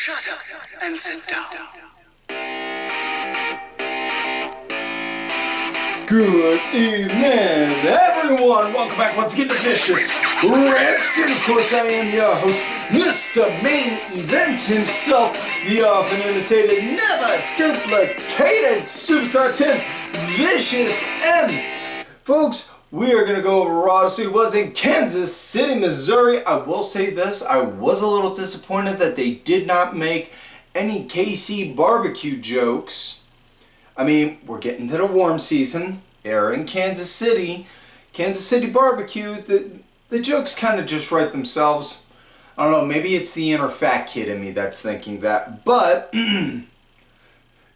Shut up and sit down. Good evening, everyone. Welcome back once again to Vicious Rants. And of course, I am your host, Mr. Main Event himself, the often imitated, never duplicated Superstar 10, Vicious M. Folks, we are going to go over Raw. So he was in Kansas City, Missouri. I will say this, I was a little disappointed that they did not make any KC barbecue jokes. I mean, we're getting to the warm season. They're in Kansas City. Kansas City barbecue, the jokes kind of just write themselves. I don't know, maybe it's the inner fat kid in me that's thinking that. But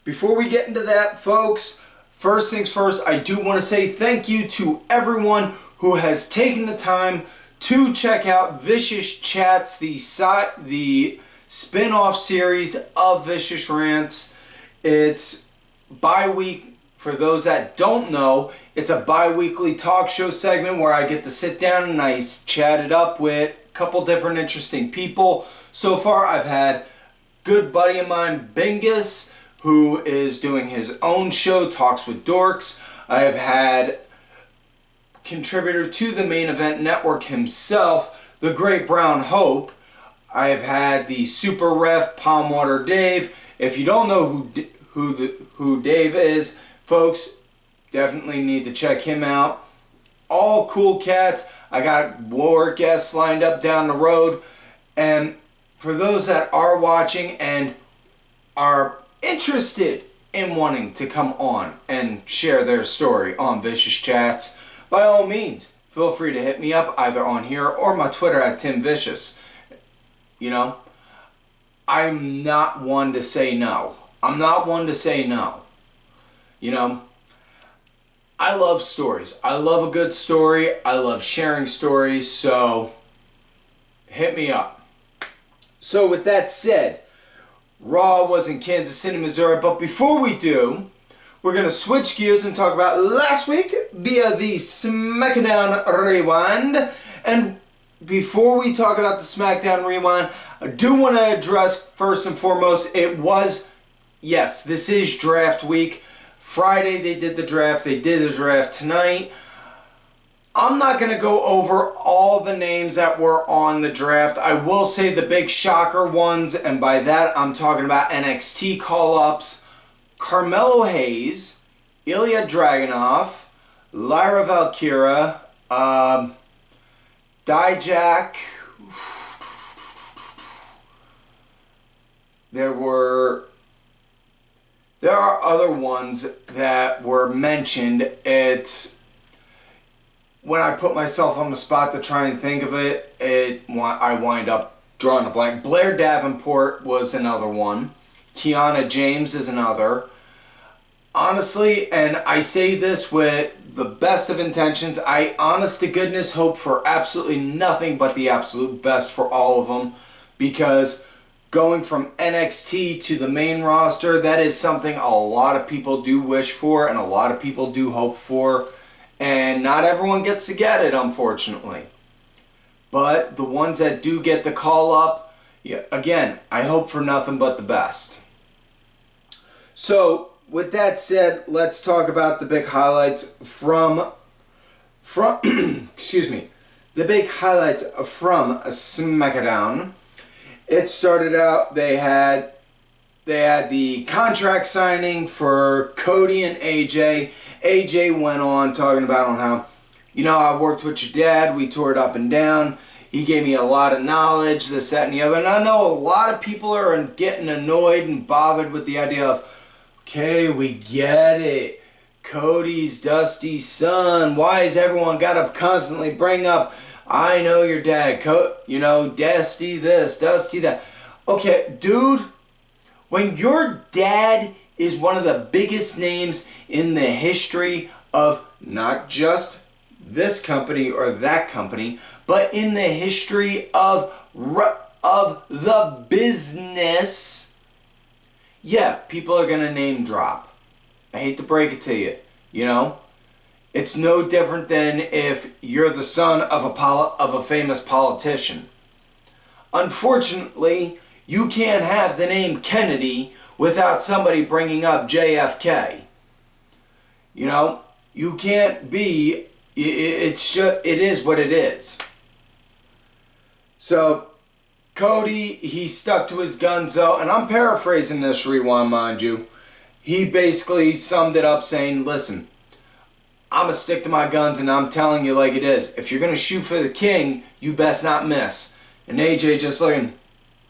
before we get into that, folks, first things first, I do want to say thank you to everyone who has taken the time to check out Vicious Chats, the spin-off series of Vicious Rants. It's bi-week. For those that don't know, it's a bi-weekly talk show segment where I get to sit down and I chat it up with a couple different interesting people. So far, I've had a good buddy of mine, Bingus, who is doing his own show, Talks with Dorks. I have had contributor to the Main Event Network himself, the Great Brown Hope. I have had the Super Ref, Palmwater Dave. If you don't know who Dave is, folks, definitely need to check him out. All cool cats. I got more guests lined up down the road. And for those that are watching and are interested in wanting to come on and share their story on Vicious Chats, by all means, feel free to hit me up either on here or my Twitter at TimVicious. You know, I'm not one to say no. I'm not one to say no. You know, I love stories. I love a good story. I love sharing stories. So, hit me up. So, with that said, Raw was in Kansas City, Missouri. But before we do, we're going to switch gears and talk about last week via the SmackDown Rewind. And before we talk about the SmackDown Rewind, I do want to address first and foremost, yes, this is draft week. Friday they did the draft. They did the draft tonight. I'm not going to go over all the names that were on the draft. I will say the big shocker ones, and by that I'm talking about NXT call-ups. Carmelo Hayes, Ilya Dragunov, Lyra Valkyria, Dijak. There are other ones that were mentioned. It's when I put myself on the spot to try and think of it, I wind up drawing a blank. Blair Davenport was another one. Kiana James is another. Honestly, and I say this with the best of intentions, I honest to goodness hope for absolutely nothing but the absolute best for all of them, because going from NXT to the main roster, that is something a lot of people do wish for and a lot of people do hope for. And not everyone gets to get it, unfortunately. But the ones that do get the call up, again, I hope for nothing but the best. So, with that said, let's talk about the big highlights from excuse me, the big highlights from SmackDown. It started out, they had the contract signing for Cody and AJ. AJ went on talking about how, I worked with your dad, we toured up and down, he gave me a lot of knowledge, this, that, and the other. And I know a lot of people are getting annoyed and bothered with the idea of, okay, we get it, Cody's Dusty's son, why has everyone got to constantly bring up, I know your dad, Dusty this, Dusty that. Okay, dude, when your dad is one of the biggest names in the history of not just this company or that company, but in the history of the business, yeah, people are going to name drop. I hate to break it to you, It's no different than if you're the son of a famous politician. Unfortunately, You can't have the name Kennedy without somebody bringing up JFK. You know, you can't be, it's just, it is what it is. So, Cody, he stuck to his guns though, and I'm paraphrasing this rewind, mind you. He basically summed it up saying, listen, I'm going to stick to my guns and I'm telling you like it is. If you're going to shoot for the king, you best not miss. And AJ just looking,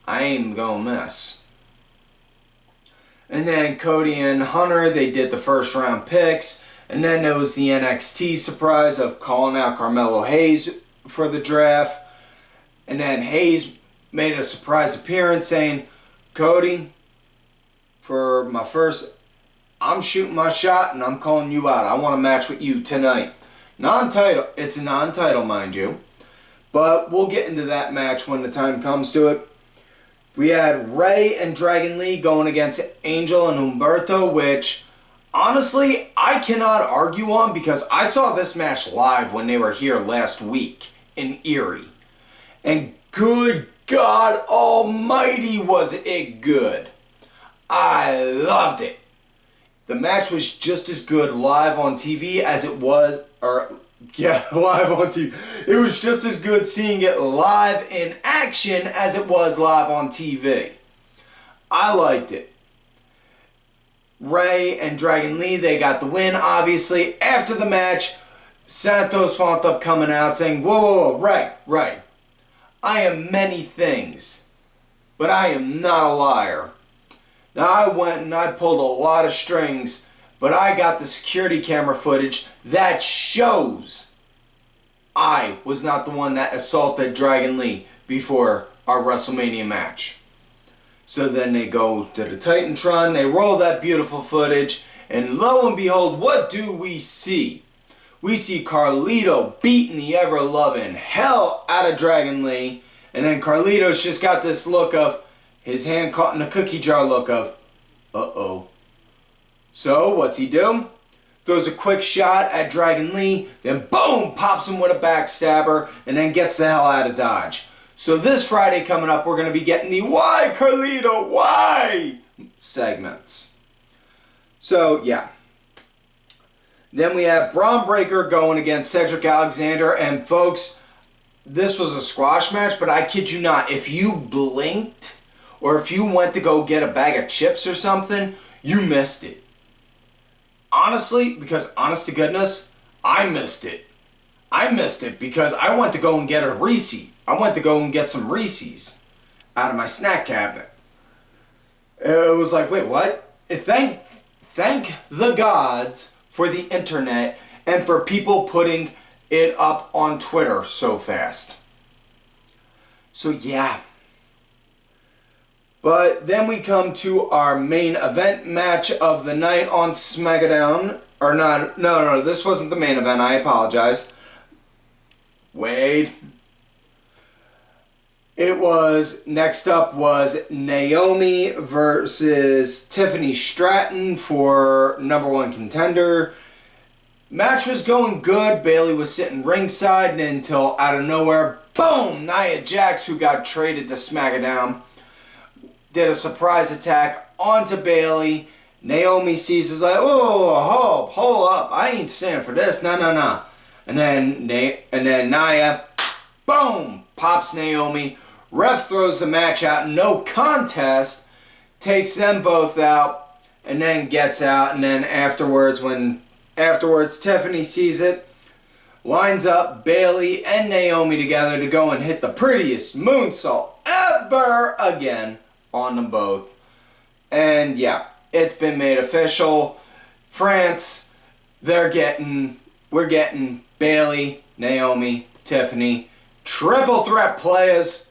I ain't going to miss. And then Cody and Hunter, they did the first round picks. And then there was the NXT surprise of calling out Carmelo Hayes for the draft. And then Hayes made a surprise appearance saying, Cody, for my first, I'm shooting my shot and I'm calling you out. I want to match with you tonight. Non-title. It's a non-title, mind you. But we'll get into that match when the time comes to it. We had Ray and Dragon Lee going against Angel and Humberto, which, honestly, I cannot argue on because I saw this match live when they were here last week in Erie. And good God almighty was it good. I loved it. The match was just as good live on TV as it was, live on TV. It was just as good seeing it live in action as it was live on TV. I liked it. Ray and Dragon Lee, they got the win, obviously. After the match, Santos wound up coming out saying, whoa, Ray. I am many things, but I am not a liar. Now I went and I pulled a lot of strings, but I got the security camera footage that shows I was not the one that assaulted Dragon Lee before our WrestleMania match. So then they go to the Titantron, they roll that beautiful footage, and lo and behold, what do we see? We see Carlito beating the ever-loving hell out of Dragon Lee, and then Carlito's just got this look of his hand caught in a cookie jar look of, uh-oh. So, what's he do? Throws a quick shot at Dragon Lee, then boom, pops him with a backstabber, and then gets the hell out of Dodge. So this Friday coming up, we're going to be getting the Why Carlito, why segments. So, yeah. Then we have Braun Breaker going against Cedric Alexander, and folks, this was a squash match, but I kid you not, if you blinked, or if you went to go get a bag of chips or something, you missed it. Honestly, because honest to goodness, I missed it. I missed it because I went to go and get a Reese. I went to go and get some Reese's out of my snack cabinet. It was like, wait, what? Thank the gods for the internet and for people putting it up on Twitter so fast. So yeah. But then we come to our main event match of the night on SmackDown. Or not, no, this wasn't the main event, I apologize. Wait. It was, next up was Naomi versus Tiffany Stratton for #1 contender. Match was going good. Bayley was sitting ringside until out of nowhere, boom, Nia Jax, who got traded to SmackDown, did a surprise attack onto Bayley. Naomi sees it like, oh, hold up, I ain't standing for this, no. And then Nia, boom, pops Naomi. Ref throws the match out, no contest, takes them both out, and then gets out. And then afterwards, Tiffany sees it, lines up Bayley and Naomi together to go and hit the prettiest moonsault ever again on them both. And yeah, it's been made official. France, we're getting Bayley, Naomi, Tiffany, triple threat players.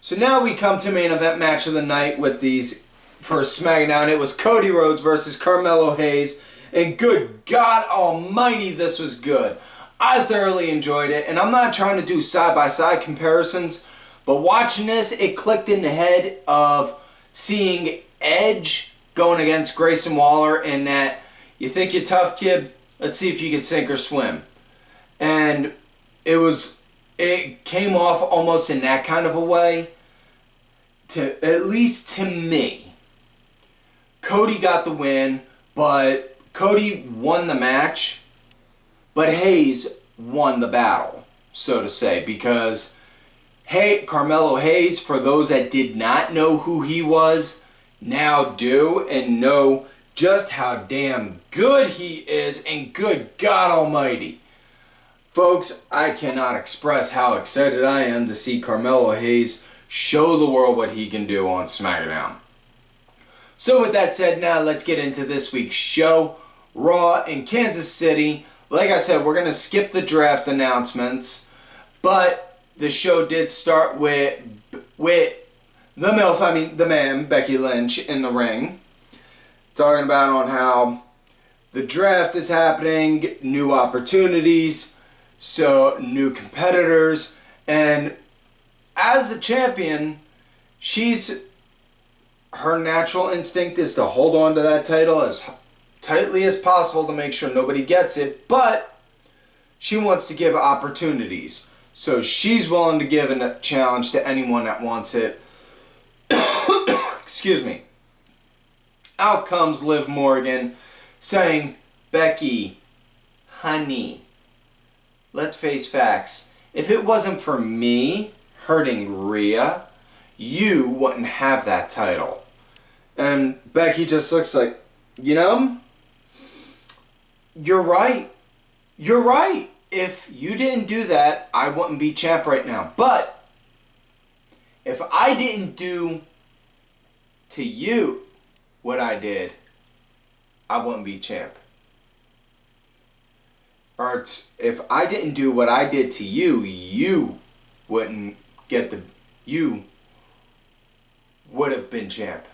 So now we come to main event match of the night with these for SmackDown. It was Cody Rhodes versus Carmelo Hayes. And good God almighty, this was good. I thoroughly enjoyed it. And I'm not trying to do side-by-side comparisons, but watching this, it clicked in the head of seeing Edge going against Grayson Waller in that, you think you're tough, kid? Let's see if you can sink or swim. And it came off almost in that kind of a way. at least to me, Cody got the win, but Cody won the match, but Hayes won the battle, so to say, because Carmelo Hayes, for those that did not know who he was, now do and know just how damn good he is, and good God Almighty. Folks, I cannot express how excited I am to see Carmelo Hayes show the world what he can do on SmackDown. So with that said, now let's get into this week's show. Raw in Kansas City. Like I said, we're going to skip the draft announcements, but the show did start with the man, Becky Lynch, in the ring, talking about on how the draft is happening, new opportunities, so new competitors, and as the champion, her natural instinct is to hold on to that title as tightly as possible to make sure nobody gets it, but she wants to give opportunities. So she's willing to give a challenge to anyone that wants it. Excuse me. Out comes Liv Morgan saying, Becky, honey, let's face facts. If it wasn't for me hurting Rhea, you wouldn't have that title. And Becky just looks like, you're right. You're right. If you didn't do that, I wouldn't be champ right now. But if I didn't do to you what I did, I wouldn't be champ. Or if I didn't do what I did to you, you wouldn't get you would have been champ.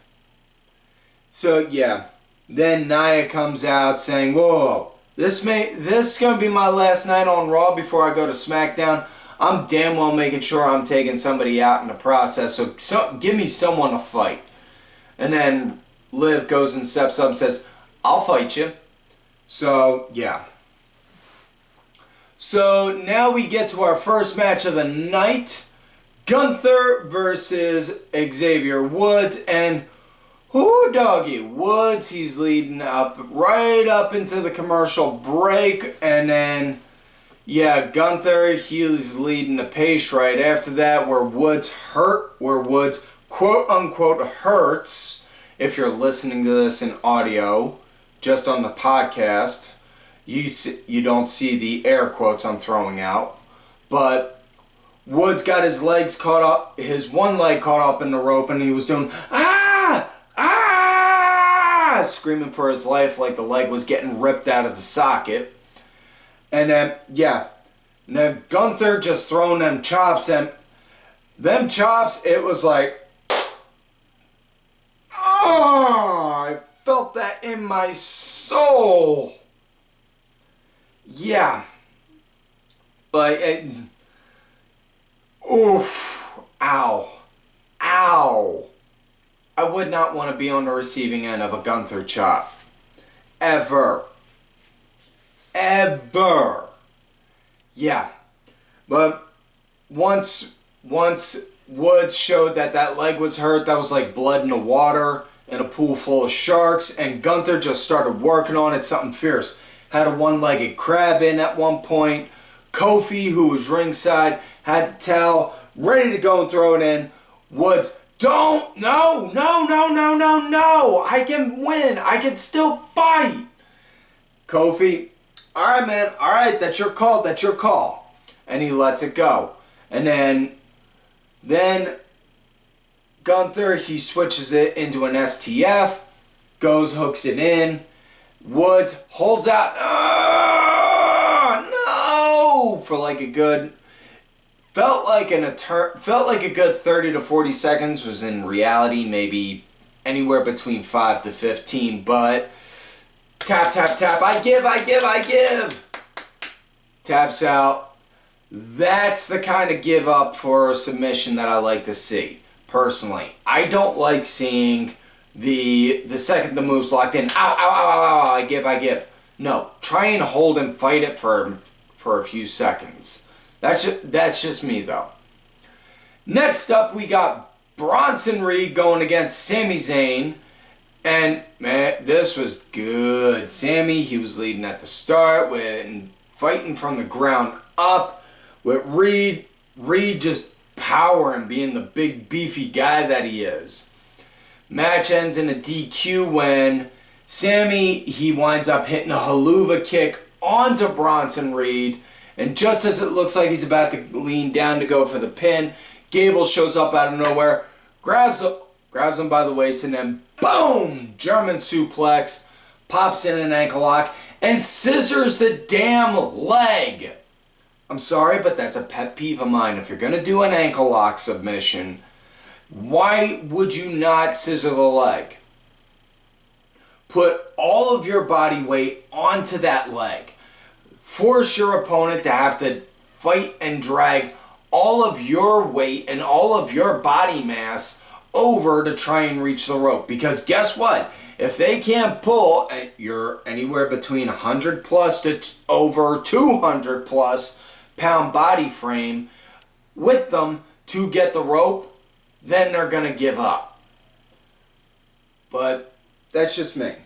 So yeah, then Nia comes out saying, whoa, this is going to be my last night on Raw before I go to SmackDown. I'm damn well making sure I'm taking somebody out in the process, so give me someone to fight. And then Liv goes and steps up and says, I'll fight you. So yeah. So now we get to our first match of the night. Gunther versus Xavier Woods, and doggy Woods, he's leading right up into the commercial break, and then Gunther, he's leading the pace right after that, where Woods quote unquote hurts. If you're listening to this in audio, just on the podcast, you don't see the air quotes I'm throwing out, but Woods got his one leg caught up in the rope, and he was doing, screaming for his life like the leg was getting ripped out of the socket. And then, now Gunther just throwing them chops, and them chops, it was like, I felt that in my soul. Yeah. Like, ow. I would not want to be on the receiving end of a Gunther chop. Ever. Yeah. But once Woods showed that leg was hurt, that was like blood in the water in a pool full of sharks, and Gunther just started working on it, something fierce. Had a one-legged crab in at one point. Kofi, who was ringside, had the towel ready to go and throw it in. Woods, no, I can win. I can still fight. Kofi, all right, man, all right, that's your call. And he lets it go. And then Gunther, he switches it into an STF, hooks it in. Woods holds out, for like a good, felt like a good 30 to 40 seconds, was in reality maybe anywhere between 5 to 15, but tap, I give. Taps out. That's the kind of give up for a submission that I like to see, personally. I don't like seeing the second the move's locked in, ow, I give. No, try and hold and fight it for a few seconds. That's just me, though. Next up, we got Bronson Reed going against Sami Zayn. And, man, this was good. Sami, he was leading at the start and fighting from the ground up. With Reed just powering, being the big, beefy guy that he is. Match ends in a DQ when Sami, he winds up hitting a haluva kick onto Bronson Reed. And just as it looks like he's about to lean down to go for the pin, Gable shows up out of nowhere, grabs him by the waist, and then boom! German suplex, pops in an ankle lock, and scissors the damn leg. I'm sorry, but that's a pet peeve of mine. If you're going to do an ankle lock submission, why would you not scissor the leg? Put all of your body weight onto that leg. Force your opponent to have to fight and drag all of your weight and all of your body mass over to try and reach the rope. Because guess what? If they can't pull, you're anywhere between 100 plus to over 200 plus pound body frame with them to get the rope, then they're going to give up. But that's just me.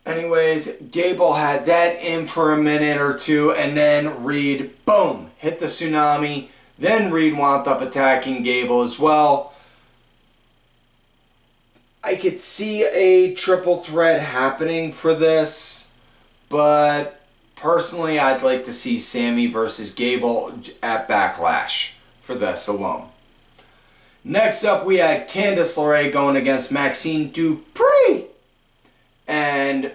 Anyways, Gable had that in for a minute or two, and then Reed, boom, hit the tsunami. Then Reed wound up attacking Gable as well. I could see a triple threat happening for this, but personally I'd like to see Sami versus Gable at Backlash for this alone. Next up we had Candice LeRae going against Maxxine Dupri. And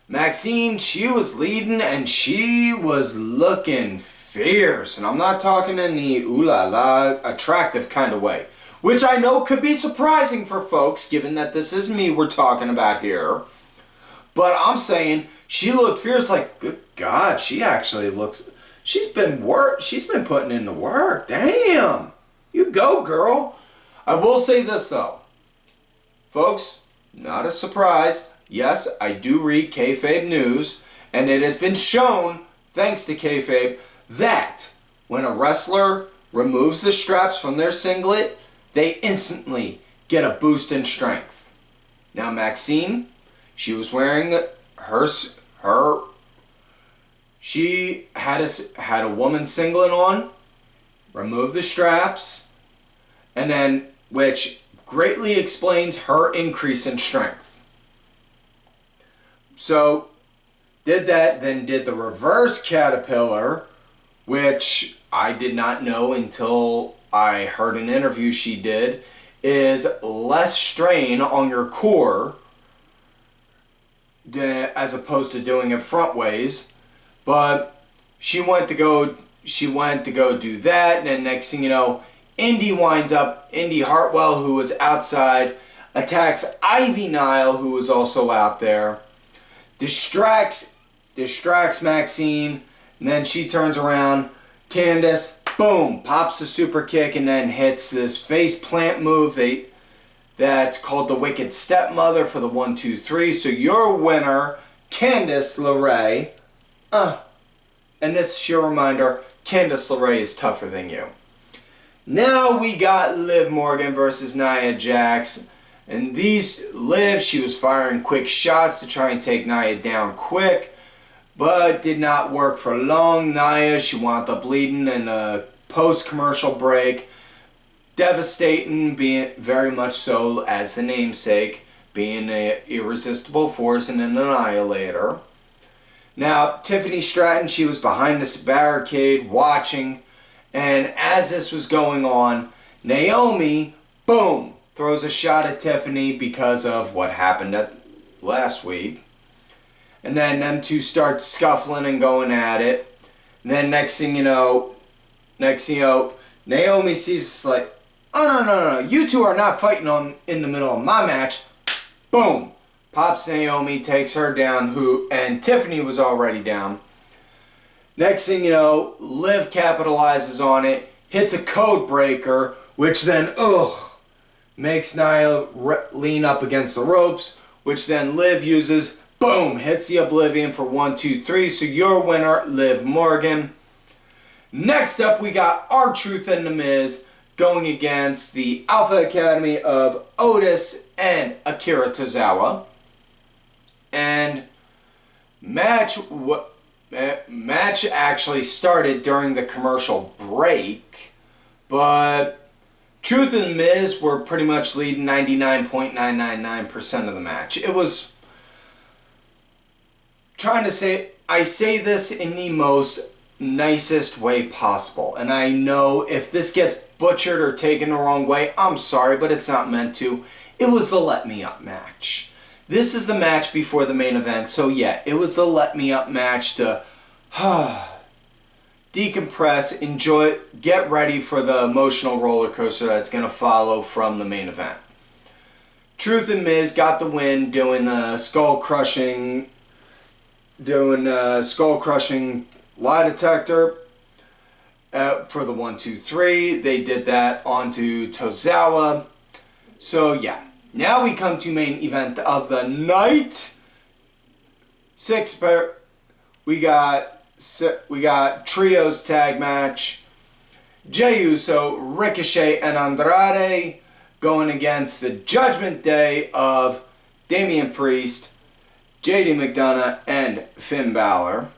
Maxxine, she was leading and she was looking fierce. And I'm not talking in the ooh la la attractive kind of way, which I know could be surprising for folks given that this is me we're talking about here. But I'm saying she looked fierce, like, good God, she actually looks, she's been putting in the work. Damn. You go, girl. I will say this though. Folks, not a surprise. Yes, I do read kayfabe news, and it has been shown, thanks to kayfabe, that when a wrestler removes the straps from their singlet, they instantly get a boost in strength. Now Maxxine, she was wearing she had a woman's singlet on, removed the straps, and then, which greatly explains her increase in strength. So, did that, then did the reverse caterpillar, which I did not know until I heard an interview she did, is less strain on your core as opposed to doing it front ways. But she went to go do that, and then next thing you know, Indi Hartwell, who was outside, attacks Ivy Nile, who was also out there. Distracts Maxxine, and then she turns around. Candice, boom, pops a super kick and then hits this face plant move that's called the Wicked Stepmother for the 1, 2, 3. So your winner, Candice LeRae. And this is your reminder, Candice LeRae is tougher than you. Now we got Liv Morgan versus Nia Jax. And Liv, she was firing quick shots to try and take Nia down quick, but did not work for long. Nia, she wound up bleeding in a post-commercial break. Devastating, being very much so as the namesake, being an irresistible force and an annihilator. Now, Tiffany Stratton, she was behind this barricade watching, and as this was going on, Naomi, boom, throws a shot at Tiffany because of what happened last week. And then them two start scuffling and going at it. And then next thing you know, Naomi sees this like, oh no, you two are not fighting in the middle of my match. Boom. Pops Naomi, takes her down, and Tiffany was already down. Next thing you know, Liv capitalizes on it, hits a code breaker, which then, makes Nia lean up against the ropes, which then Liv uses, boom, hits the Oblivion for 1, 2, 3. So your winner, Liv Morgan. Next up, we got R-Truth and The Miz going against the Alpha Academy of Otis and Akira Tozawa. And match actually started during the commercial break, but Truth and Miz were pretty much leading 99.999% of the match. It was, I say this in the most nicest way possible, and I know if this gets butchered or taken the wrong way, I'm sorry, but it's not meant to. It was the Let Me Up match. This is the match before the main event, so yeah, it was the Let Me Up match to decompress, enjoy, get ready for the emotional roller coaster that's going to follow from the main event. Truth and Miz got the win doing the skull-crushing lie detector for the 1, 2, 3. They did that onto Tozawa. So yeah, now we come to main event of the night. We got trios tag match. Jey Uso, Ricochet, and Andrade going against the Judgment Day of Damian Priest, JD McDonough, and Finn Balor.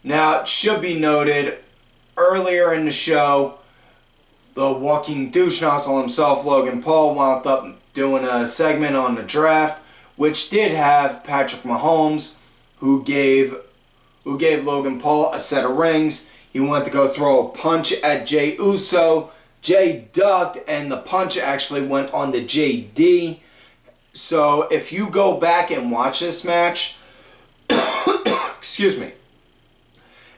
Now, it should be noted, earlier in the show, the walking douche nozzle himself, Logan Paul, wound up doing a segment on the draft, which did have Patrick Mahomes, who gave Logan Paul a set of rings. He wanted to go throw a punch at Jey Uso. Jey ducked, and the punch actually went on to JD. So if you go back and watch this match, excuse me,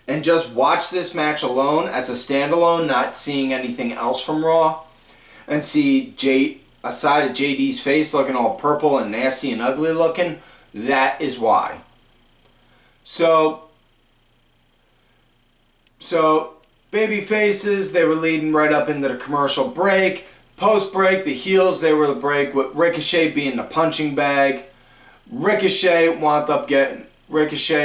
and just watch this match alone as a standalone, not seeing anything else from Raw, and see a side of JD's face looking all purple and nasty and ugly looking, that is why. So baby faces, they were leading right up into the commercial break. Post break, the heels, they were the break with Ricochet being the punching bag. Ricochet,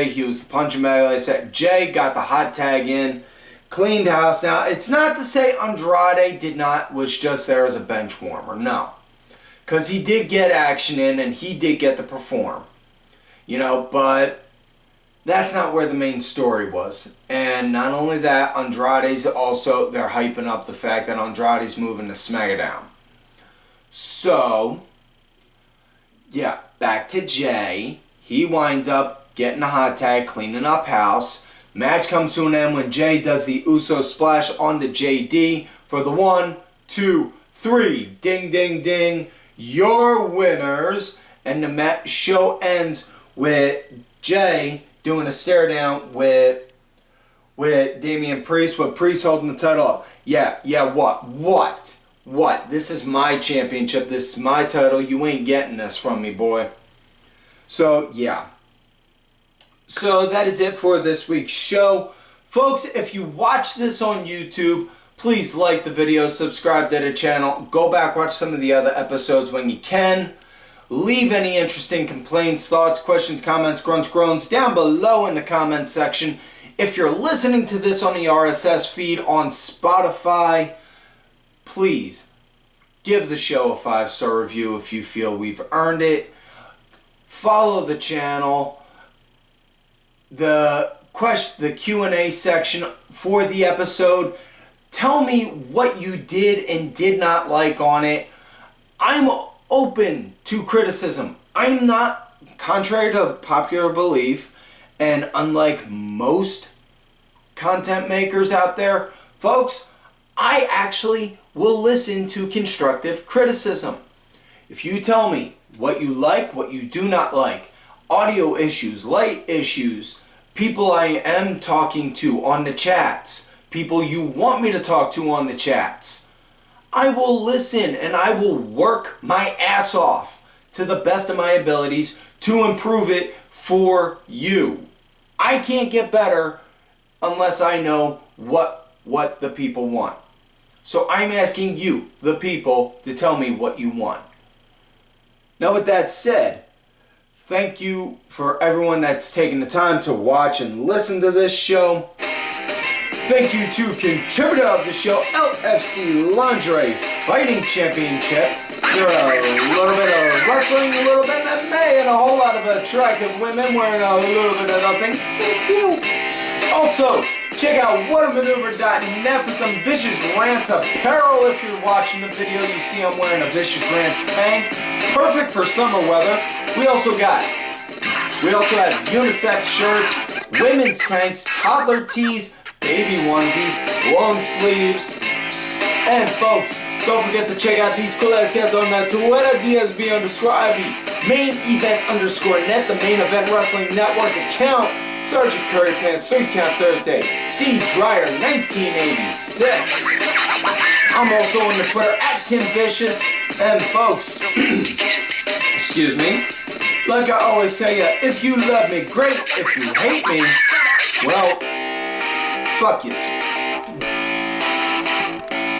he was the punching bag, like I said. Jey got the hot tag in, cleaned house. Now, it's not to say Andrade was just there as a bench warmer, no. Because he did get action in and he did get to perform. But that's not where the main story was. And not only that, Andrade's also, they're hyping up the fact that Andrade's moving to SmackDown. So, yeah, back to Jey. He winds up getting a hot tag, cleaning up house. Match comes to an end when Jey does the Uso splash onto JD for the 1, 2, 3. Ding, ding, ding. Your winners. And the show ends with Jey doing a stare down with Damian Priest, with Priest holding the title up. Yeah, what? This is my championship. This is my title. You ain't getting this from me, boy. So, yeah. So, that is it for this week's show. Folks, if you watch this on YouTube, please like the video, subscribe to the channel, go back, watch some of the other episodes when you can. Leave any interesting complaints, thoughts, questions, comments, grunts, groans down below in the comment section. If you're listening to this on the RSS feed on Spotify, please give the show a 5-star review if you feel we've earned it. Follow the channel. The Q&A section for the episode. Tell me what you did and did not like on it. I'm open to criticism. I'm not, contrary to popular belief, and unlike most content makers out there, folks, I actually will listen to constructive criticism. If you tell me what you like, what you do not like, audio issues, light issues, people I am talking to on the chats, people you want me to talk to on the chats, I will listen and I will work my ass off to the best of my abilities to improve it for you. I can't get better unless I know what the people want. So I'm asking you, the people, to tell me what you want. Now with that said, thank you for everyone that's taken the time to watch and listen to this show. Thank you to contributor of the show, LFC Lingerie Fighting Championship. There are a little bit of wrestling, a little bit of MMA, and a whole lot of attractive women wearing a little bit of nothing. Thank you. Also, check out whatamaneuver.net for some Vicious Rants apparel. If you're watching the video, you see I'm wearing a Vicious Rants tank. Perfect for summer weather. We also have unisex shirts, women's tanks, toddler tees, baby onesies, long sleeves. And folks, don't forget to check out these cool ass cats on that Twitter, DSB_IV, main event _net, the main event wrestling network account, Sergeant Curry Pants, 3 Count Thursday, D Dryer 1986. I'm also on the Twitter at Tim Vicious. And folks, excuse me, like I always tell you, if you love me, great. If you hate me, well, fuck you.